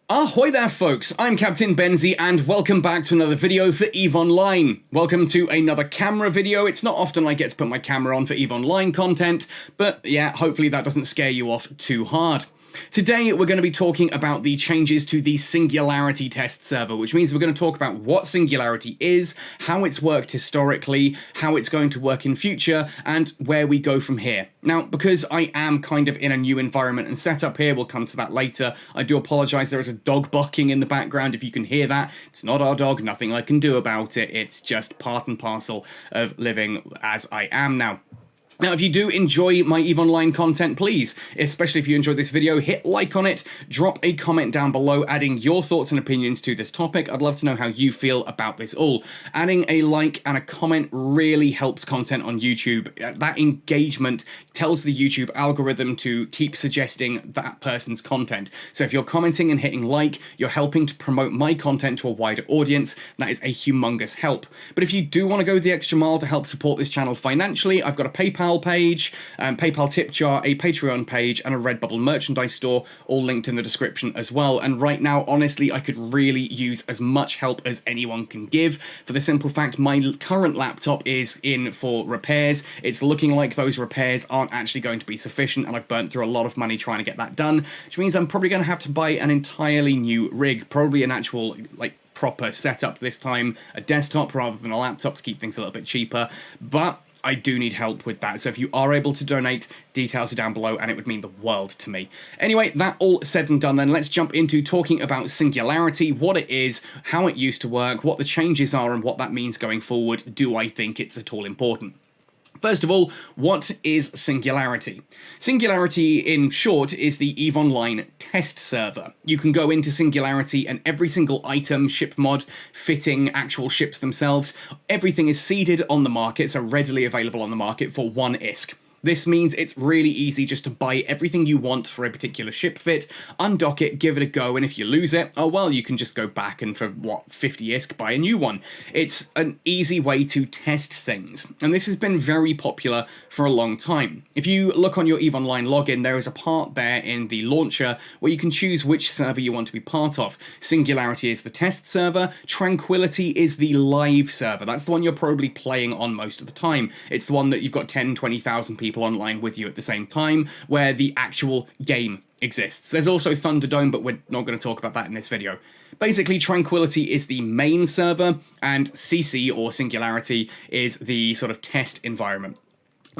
Ahoy there folks, I'm Captain Benzie and welcome back to another video for EVE Online. Welcome to another camera video. It's not often I get to put my camera on for EVE Online content, but yeah, hopefully that doesn't scare you off too hard. Today we're going to be talking about the changes to the Singularity test server, which means we're going to talk about what Singularity is, how it's worked historically, how it's going to work in future, and where we go from here. Now, because I am kind of in a new environment and setup here, we'll come to that later. I do apologise, there is a dog barking in the background if you can hear that. It's not our dog, nothing I can do about it, it's just part and parcel of living as I am now. Now, if you do enjoy my EVE Online content, please, especially if you enjoyed this video, hit like on it, drop a comment down below adding your thoughts and opinions to this topic. I'd love to know how you feel about this all. Adding a like and a comment really helps content on YouTube. That engagement tells the YouTube algorithm to keep suggesting that person's content. So if you're commenting and hitting like, you're helping to promote my content to a wider audience. That is a humongous help. But if you do want to go the extra mile to help support this channel financially, I've got a PayPal page, PayPal tip jar, a Patreon page, and a Redbubble merchandise store, all linked in the description as well. And right now, honestly, I could really use as much help as anyone can give, for the simple fact my current laptop is in for repairs. It's looking like those repairs aren't actually going to be sufficient, and I've burnt through a lot of money trying to get that done, which means I'm probably going to have to buy an entirely new rig, probably an actual, proper setup this time, a desktop rather than a laptop to keep things a little bit cheaper, but I do need help with that, so if you are able to donate, details are down below and it would mean the world to me. Anyway, that all said and done then, let's jump into talking about Singularity, what it is, how it used to work, what the changes are and what that means going forward. Do I think it's at all important? First of all, what is Singularity? Singularity, in short, is the EVE Online test server. You can go into Singularity and every single item, ship mod, fitting, actual ships themselves, everything is seeded on the market, so readily available on the market for 1 ISK. This means it's really easy just to buy everything you want for a particular ship fit, undock it, give it a go, and if you lose it, oh well, you can just go back and for, 50 ISK, buy a new one. It's an easy way to test things, and this has been very popular for a long time. If you look on your EVE Online login, there is a part there in the launcher where you can choose which server you want to be part of. Singularity is the test server, Tranquility is the live server. That's the one you're probably playing on most of the time. It's the one that you've got 10, 20,000 people online with you at the same time, where the actual game exists. There's also Thunderdome, but we're not going to talk about that in this video. Basically, Tranquility is the main server, and SISI, or Singularity, is the sort of test environment.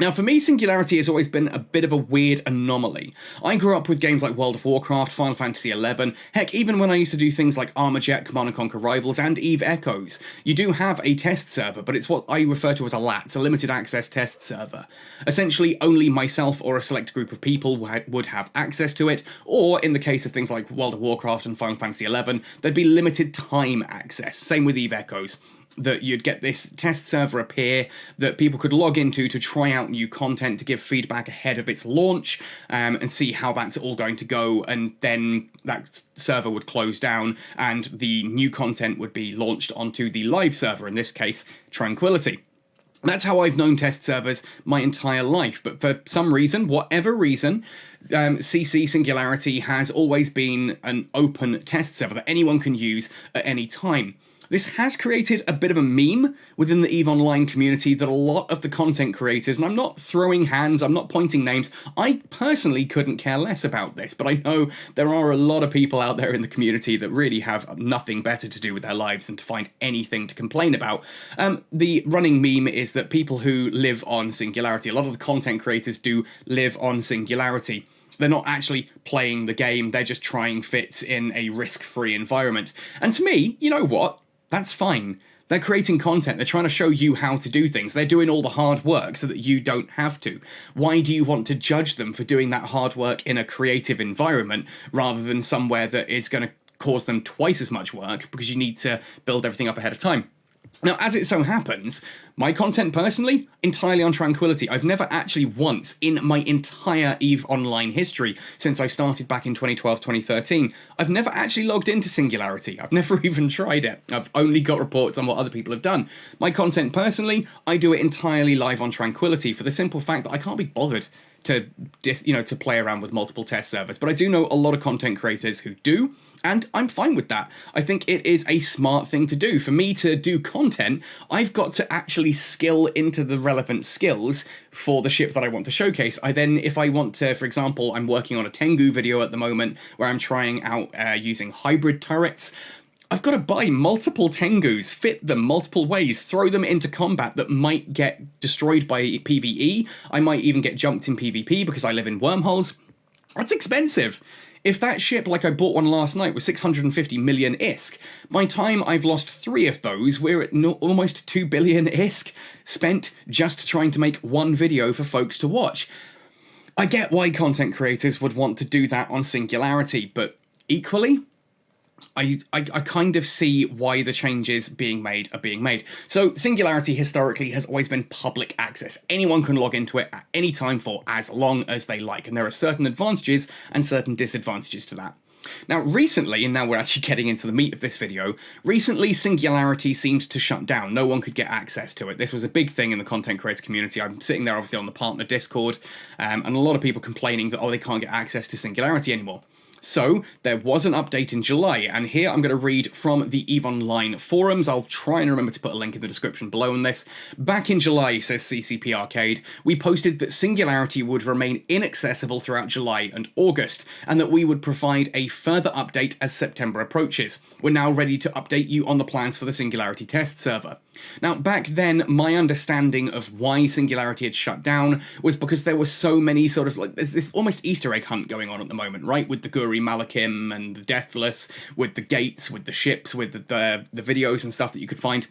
Now, for me, Singularity has always been a bit of a weird anomaly. I grew up with games like World of Warcraft, Final Fantasy XI, heck, even when I used to do things like Armor Jet, Command & Conquer Rivals, and EVE Echoes. You do have a test server, but it's what I refer to as a LAT, a limited access test server. Essentially, only myself or a select group of people would have access to it, or in the case of things like World of Warcraft and Final Fantasy XI, there'd be limited time access. Same with EVE Echoes, that you'd get this test server appear that people could log into to try out new content, to give feedback ahead of its launch, and see how that's all going to go, and then that server would close down and the new content would be launched onto the live server, in this case, Tranquility. That's how I've known test servers my entire life, but for some reason, whatever reason, CC Singularity has always been an open test server that anyone can use at any time. This has created a bit of a meme within the EVE Online community that a lot of the content creators, and I'm not throwing hands, I'm not pointing names, I personally couldn't care less about this, but I know there are a lot of people out there in the community that really have nothing better to do with their lives than to find anything to complain about. The running meme is that people who live on Singularity, a lot of the content creators do live on Singularity. They're not actually playing the game, they're just trying fits in a risk-free environment. And to me, you know what? That's fine. They're creating content, they're trying to show you how to do things, they're doing all the hard work so that you don't have to. Why do you want to judge them for doing that hard work in a creative environment rather than somewhere that is going to cause them twice as much work because you need to build everything up ahead of time? Now, as it so happens, my content personally, entirely on Tranquility. I've never actually once in my entire EVE Online history, since I started back in 2012, 2013, I've never actually logged into Singularity. I've never even tried it. I've only got reports on what other people have done. My content personally, I do it entirely live on Tranquility for the simple fact that I can't be bothered to play around with multiple test servers. But I do know a lot of content creators who do, and I'm fine with that. I think it is a smart thing to do. For me to do content, I've got to actually skill into the relevant skills for the ship that I want to showcase. If I want to, for example, I'm working on a Tengu video at the moment where I'm trying out using hybrid turrets. I've got to buy multiple Tengus, fit them multiple ways, throw them into combat that might get destroyed by PvE. I might even get jumped in PvP because I live in wormholes. That's expensive. If that ship, like I bought one last night, was 650 million ISK, by the time I've lost 3 of those, we're at almost 2 billion ISK spent just trying to make one video for folks to watch. I get why content creators would want to do that on Singularity, but equally, I kind of see why the changes being made are being made. So Singularity historically has always been public access. Anyone can log into it at any time for as long as they like, and there are certain advantages and certain disadvantages to that. Now recently, and now we're actually getting into the meat of this video, recently Singularity seemed to shut down. No one could get access to it. This was a big thing in the content creator community. I'm sitting there obviously on the partner Discord, and a lot of people complaining that, oh, they can't get access to Singularity anymore. So, there was an update in July, and here I'm going to read from the EVE Online forums. I'll try and remember to put a link in the description below on this. Back in July, says CCP Arcade, we posted that Singularity would remain inaccessible throughout July and August, and that we would provide a further update as September approaches. We're now ready to update you on the plans for the Singularity test server. Now, back then, my understanding of why Singularity had shut down was because there were so many sort of, like, there's this almost Easter egg hunt going on at the moment, right? With the Guri Malakim and the Deathless, with the gates, with the ships, with the videos and stuff that you could find.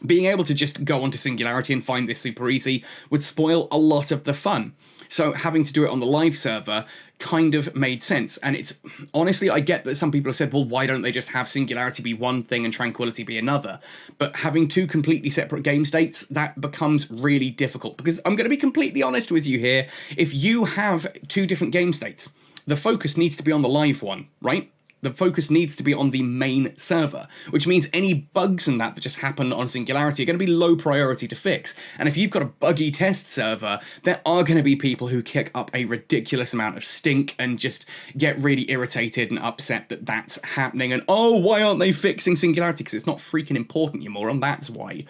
Being able to just go onto Singularity and find this super easy would spoil a lot of the fun. So having to do it on the live server kind of made sense. And it's, honestly, I get that some people have said, well, why don't they just have Singularity be one thing and Tranquility be another? But having 2 completely separate game states, that becomes really difficult. Because I'm going to be completely honest with you here, if you have 2 different game states, the focus needs to be on the live one, right? The focus needs to be on the main server, which means any bugs and that just happen on Singularity are going to be low priority to fix. And if you've got a buggy test server, there are going to be people who kick up a ridiculous amount of stink and just get really irritated and upset that that's happening. And, oh, why aren't they fixing Singularity? Because it's not freaking important, you moron, that's why.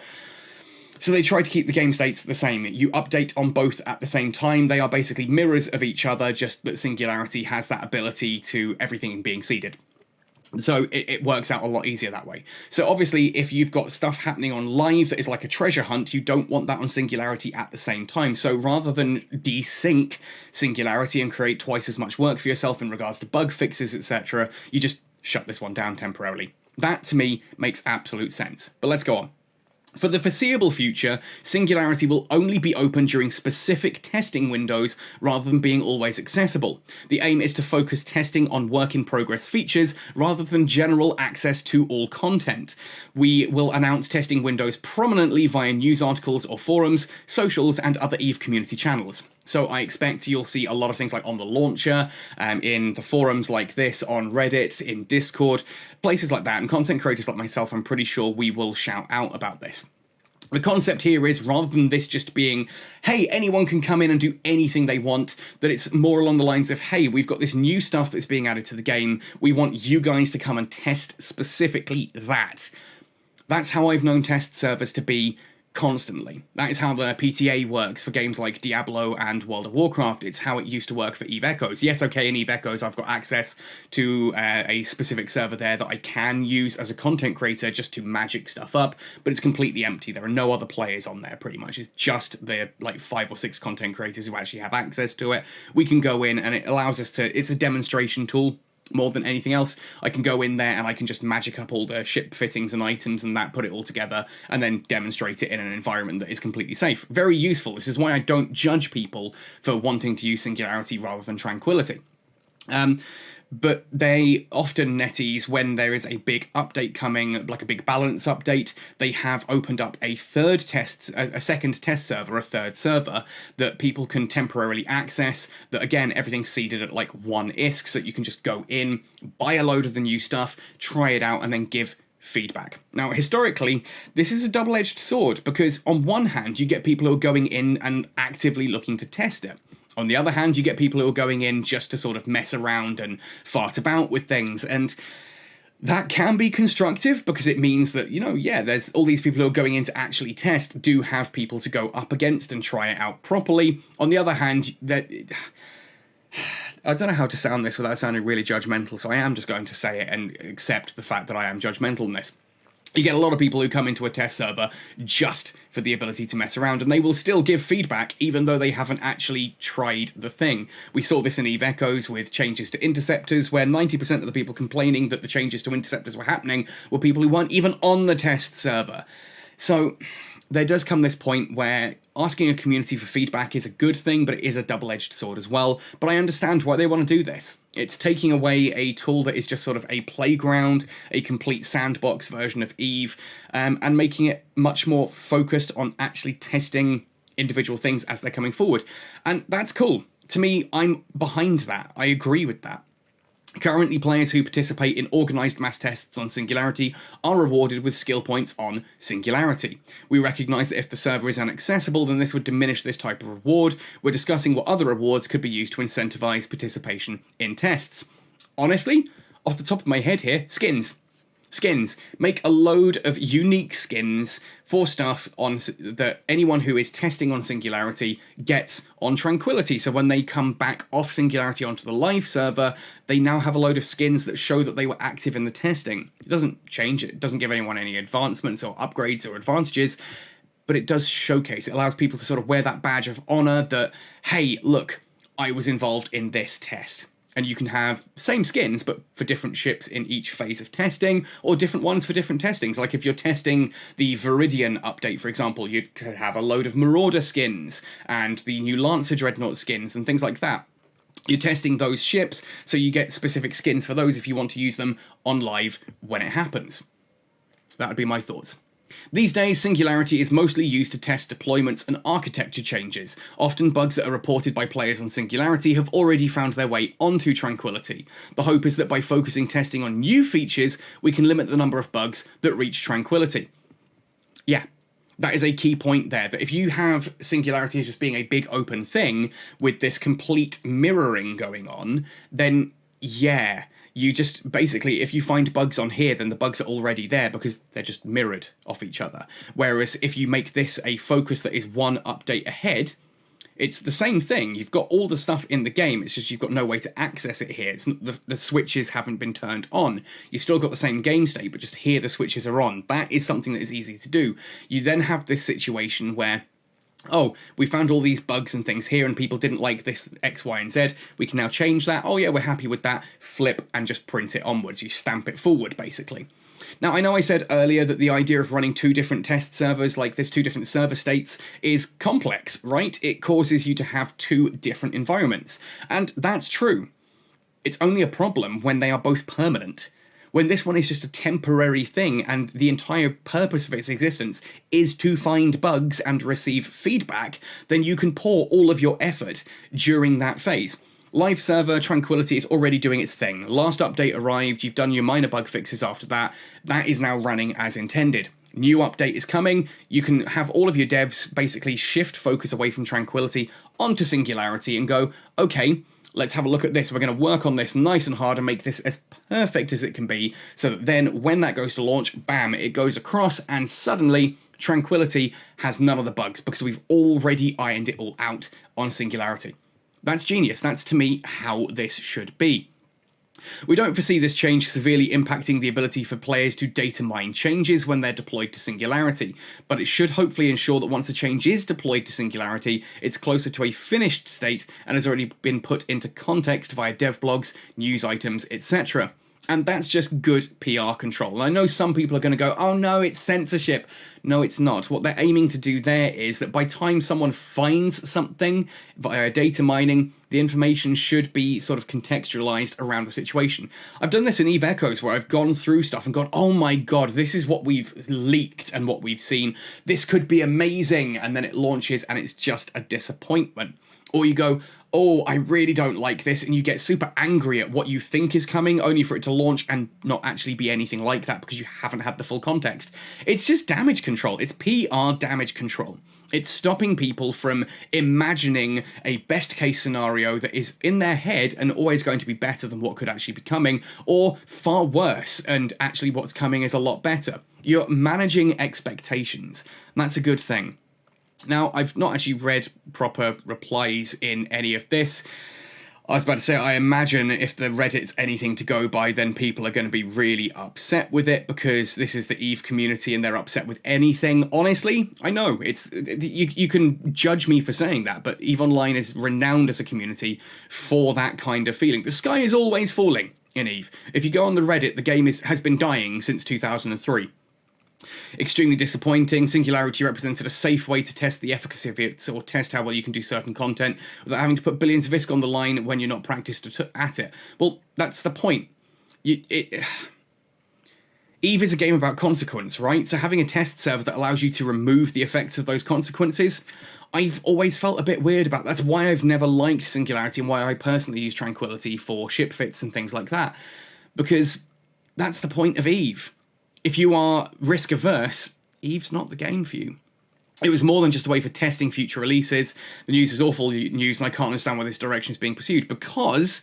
So they try to keep the game states the same. You update on both at the same time. They are basically mirrors of each other, just that Singularity has that ability to everything being seeded. So it works out a lot easier that way. So obviously, if you've got stuff happening on live that is like a treasure hunt, you don't want that on Singularity at the same time. So rather than desync Singularity and create twice as much work for yourself in regards to bug fixes, etc., you just shut this one down temporarily. That, to me, makes absolute sense. But let's go on. For the foreseeable future, Singularity will only be open during specific testing windows rather than being always accessible. The aim is to focus testing on work-in-progress features rather than general access to all content. We will announce testing windows prominently via news articles or forums, socials, and other EVE community channels. So I expect you'll see a lot of things like on the launcher, in the forums like this, on Reddit, in Discord, places like that, and content creators like myself, I'm pretty sure we will shout out about this. The concept here is, rather than this just being, hey, anyone can come in and do anything they want, that it's more along the lines of, hey, we've got this new stuff that's being added to the game, we want you guys to come and test specifically that. That's how I've known test servers to be constantly. That is how the PTA works for games like Diablo and World of Warcraft. It's how it used to work for EVE Echoes. Yes, okay, in EVE Echoes I've got access to a specific server there that I can use as a content creator just to magic stuff up, but it's completely empty. There are no other players on there, pretty much. It's just the, like, 5 or 6 content creators who actually have access to it. We can go in and it allows us to, it's a demonstration tool. More than anything else, I can go in there and I can just magic up all the ship fittings and items and that, put it all together, and then demonstrate it in an environment that is completely safe. Very useful. This is why I don't judge people for wanting to use Singularity rather than Tranquility. But they often, netties, when there is a big update coming, like a big balance update, they have opened up a second test server, a third server, that people can temporarily access, that again, everything's seeded at like 1 ISK, so that you can just go in, buy a load of the new stuff, try it out, and then give feedback. Now, historically, this is a double-edged sword, because on one hand, you get people who are going in and actively looking to test it. On the other hand, you get people who are going in just to sort of mess around and fart about with things, and that can be constructive because it means that, yeah, there's all these people who are going in to actually test do have people to go up against and try it out properly. On the other hand, I don't know how to sound this without sounding really judgmental, so I am just going to say it and accept the fact that I am judgmental in this. You get a lot of people who come into a test server just for the ability to mess around, and they will still give feedback even though they haven't actually tried the thing. We saw this in Eve Echoes with changes to interceptors, where 90% of the people complaining that the changes to interceptors were happening were people who weren't even on the test server. So there does come this point where asking a community for feedback is a good thing, but it is a double-edged sword as well. But I understand why they want to do this. It's taking away a tool that is just sort of a playground, a complete sandbox version of Eve, and making it much more focused on actually testing individual things as they're coming forward. And that's cool. To me, I'm behind that. I agree with that. Currently, players who participate in organised mass tests on Singularity are rewarded with skill points on Singularity. We recognise that if the server is inaccessible, then this would diminish this type of reward. We're discussing what other rewards could be used to incentivise participation in tests. Honestly, off the top of my head here, skins. Skins. Make a load of unique skins for stuff that anyone who is testing on Singularity gets on Tranquility. So when they come back off Singularity onto the live server, they now have a load of skins that show that they were active in the testing. It doesn't change it. It doesn't give anyone any advancements or upgrades or advantages, but it does showcase. It allows people to sort of wear that badge of honor that, hey, look, I was involved in this test. And you can have same skins, but for different ships in each phase of testing, or different ones for different testings. Like if you're testing the Viridian update, for example, you could have a load of Marauder skins, and the new Lancer Dreadnought skins, and things like that. You're testing those ships, so you get specific skins for those if you want to use them on live when it happens. That would be my thoughts. These days, Singularity is mostly used to test deployments and architecture changes. Often bugs that are reported by players on Singularity have already found their way onto Tranquility. The hope is that by focusing testing on new features, we can limit the number of bugs that reach Tranquility. Yeah, that is a key point there, that if you have Singularity as just being a big open thing with this complete mirroring going on, then yeah, you just basically, if you find bugs on here, then the bugs are already there because they're just mirrored off each other. Whereas if you make this a focus that is one update ahead, it's the same thing. You've got all the stuff in the game, it's just you've got no way to access it here. It's not, the switches haven't been turned on. You've still got the same game state, but just here the switches are on. That is something that is easy to do. You then have this situation where, oh, we found all these bugs and things here and people didn't like this X, Y, and Z. We can now change that. Oh yeah, we're happy with that. Flip and just print it onwards. You stamp it forward, basically. Now, I know I said earlier that the idea of running two different test servers like this, two different server states, is complex, right? It causes you to have two different environments. And that's true. It's only a problem when they are both permanent. When this one is just a temporary thing and the entire purpose of its existence is to find bugs and receive feedback, then you can pour all of your effort during that phase. Live server Tranquility is already doing its thing. Last update arrived, you've done your minor bug fixes after that. That is now running as intended. New update is coming. You can have all of your devs basically shift focus away from Tranquility onto Singularity and go, okay, let's have a look at this. We're going to work on this nice and hard and make this as perfect as it can be, so that then when that goes to launch, bam, it goes across and suddenly Tranquility has none of the bugs because we've already ironed it all out on Singularity. That's genius. That's, to me, how this should be. We don't foresee this change severely impacting the ability for players to data mine changes when they're deployed to Singularity, but it should hopefully ensure that once a change is deployed to Singularity, it's closer to a finished state and has already been put into context via dev blogs, news items, etc. And that's just good PR control. And I know some people are going to go, oh no, it's censorship. No, it's not. What they're aiming to do there is that by the time someone finds something via data mining, the information should be sort of contextualized around the situation. I've done this in Eve Echoes where I've gone through stuff and gone, oh my god, this is what we've leaked and what we've seen. This could be amazing. And then it launches and it's just a disappointment. Or you go, oh, I really don't like this, and you get super angry at what you think is coming, only for it to launch and not actually be anything like that because you haven't had the full context. It's just damage control. It's PR damage control. It's stopping people from imagining a best case scenario that is in their head and always going to be better than what could actually be coming, or far worse, and actually what's coming is a lot better. You're managing expectations, and that's a good thing. Now, I've not actually read proper replies in any of this. I was about to say, I imagine if the Reddit's anything to go by, then people are going to be really upset with it, because this is the EVE community and they're upset with anything. Honestly, I know, you can judge me for saying that, but EVE Online is renowned as a community for that kind of feeling. The sky is always falling in EVE. If you go on the Reddit, the game has been dying since 2003. Extremely disappointing. Singularity represented a safe way to test the efficacy of it, or test how well you can do certain content without having to put billions of ISK on the line when you're not practiced at it. Well, that's the point. EVE is a game about consequence, right? So having a test server that allows you to remove the effects of those consequences, I've always felt a bit weird about. That's why I've never liked Singularity, and why I personally use Tranquility for ship fits and things like that. Because that's the point of EVE. If you are risk averse, EVE's not the game for you. It was more than just a way for testing future releases. The news is awful news, and I can't understand why this direction is being pursued, because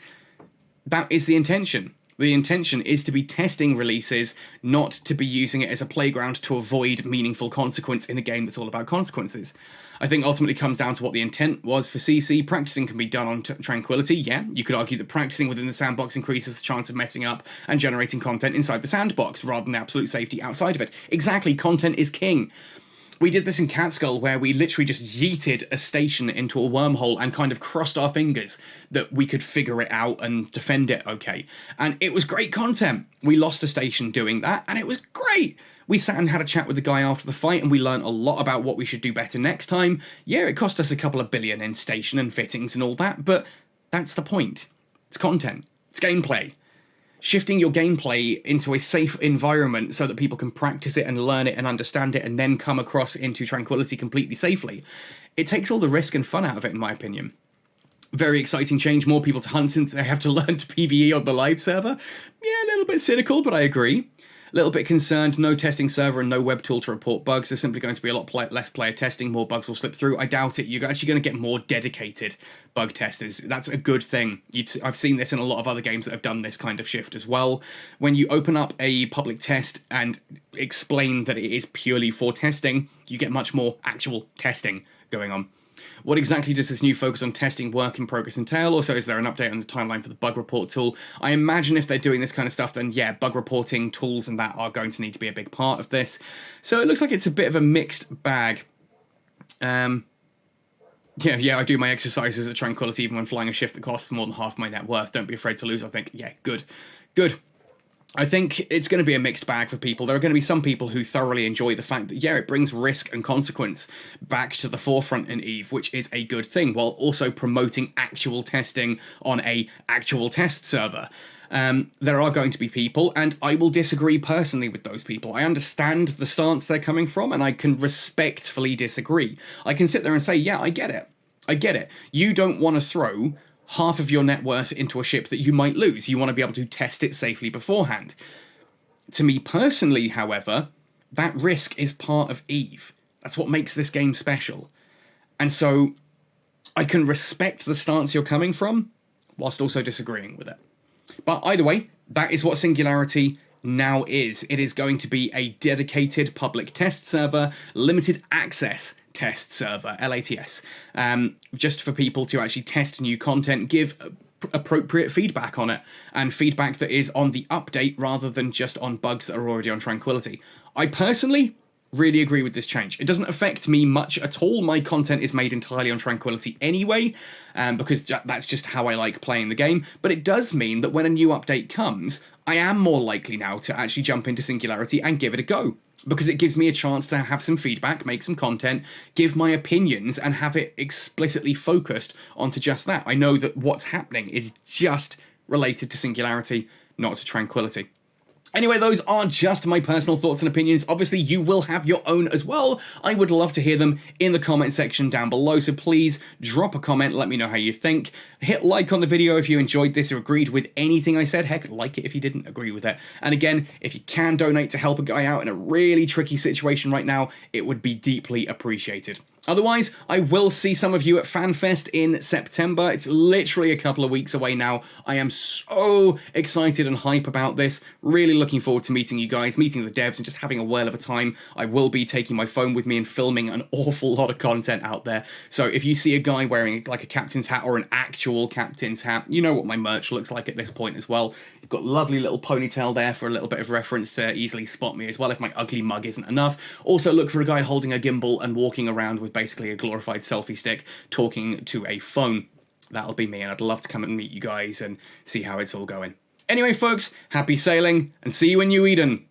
that is the intention. The intention is to be testing releases, not to be using it as a playground to avoid meaningful consequence in a game that's all about consequences. I think ultimately comes down to what the intent was for SISI. Practicing can be done on Tranquility, yeah. You could argue that practicing within the sandbox increases the chance of messing up and generating content inside the sandbox, rather than absolute safety outside of it. Exactly, content is king. We did this in Catskull, where we literally just yeeted a station into a wormhole and kind of crossed our fingers that we could figure it out and defend it okay. And it was great content. We lost a station doing that, and it was great. We sat and had a chat with the guy after the fight, and we learned a lot about what we should do better next time. Yeah, it cost us a couple of billion in station and fittings and all that, but that's the point. It's content. It's gameplay. Shifting your gameplay into a safe environment so that people can practice it and learn it and understand it, and then come across into Tranquility completely safely. It takes all the risk and fun out of it, in my opinion. Very exciting change, more people to hunt since they have to learn to PvE on the live server. Yeah, a little bit cynical, but I agree. A little bit concerned, no testing server and no web tool to report bugs. There's simply going to be a lot less player testing, more bugs will slip through. I doubt it. You're actually going to get more dedicated bug testers. That's a good thing. I've seen this in a lot of other games that have done this kind of shift as well. When you open up a public test and explain that it is purely for testing, you get much more actual testing going on. What exactly does this new focus on testing work in progress entail? Also, is there an update on the timeline for the bug report tool? I imagine if they're doing this kind of stuff, then yeah, bug reporting tools and that are going to need to be a big part of this. So it looks like it's a bit of a mixed bag. Yeah, I do my exercises at Tranquility even when flying a shift that costs more than half my net worth. Don't be afraid to lose, I think. Yeah, good. I think it's going to be a mixed bag for people. There are going to be some people who thoroughly enjoy the fact that, yeah, it brings risk and consequence back to the forefront in EVE, which is a good thing, while also promoting actual testing on a actual test server. There are going to be people, and I will disagree personally with those people. I understand the stance they're coming from, and I can respectfully disagree. I can sit there and say, yeah, I get it. You don't want to throw half of your net worth into a ship that you might lose. You want to be able to test it safely beforehand. To me personally, however, that risk is part of EVE. That's what makes this game special. And so I can respect the stance you're coming from, whilst also disagreeing with it. But either way, that is what Singularity now is. It is going to be a dedicated public test server, limited access test server, LATS, just for people to actually test new content, give appropriate feedback on it, and feedback that is on the update rather than just on bugs that are already on Tranquility. I personally really agree with this change. It doesn't affect me much at all. My content is made entirely on Tranquility anyway, because that's just how I like playing the game, but it does mean that when a new update comes, I am more likely now to actually jump into Singularity and give it a go, because it gives me a chance to have some feedback, make some content, give my opinions, and have it explicitly focused onto just that. I know that what's happening is just related to Singularity, not to Tranquility. Anyway, those are just my personal thoughts and opinions. Obviously, you will have your own as well. I would love to hear them in the comment section down below, so please drop a comment, let me know how you think. Hit like on the video if you enjoyed this or agreed with anything I said. Heck, like it if you didn't agree with it. And again, if you can donate to help a guy out in a really tricky situation right now, it would be deeply appreciated. Otherwise, I will see some of you at FanFest in September. It's literally a couple of weeks away now. I am so excited and hype about this. Really looking forward to meeting you guys, meeting the devs, and just having a whale of a time. I will be taking my phone with me and filming an awful lot of content out there. So if you see a guy wearing like a captain's hat or an actual captain's hat, you know what my merch looks like at this point as well. You've got a lovely little ponytail there for a little bit of reference to easily spot me as well if my ugly mug isn't enough. Also look for a guy holding a gimbal and walking around with basically a glorified selfie stick talking to a phone. That'll be me, and I'd love to come and meet you guys and see how it's all going. Anyway, folks, happy sailing, and see you in New Eden.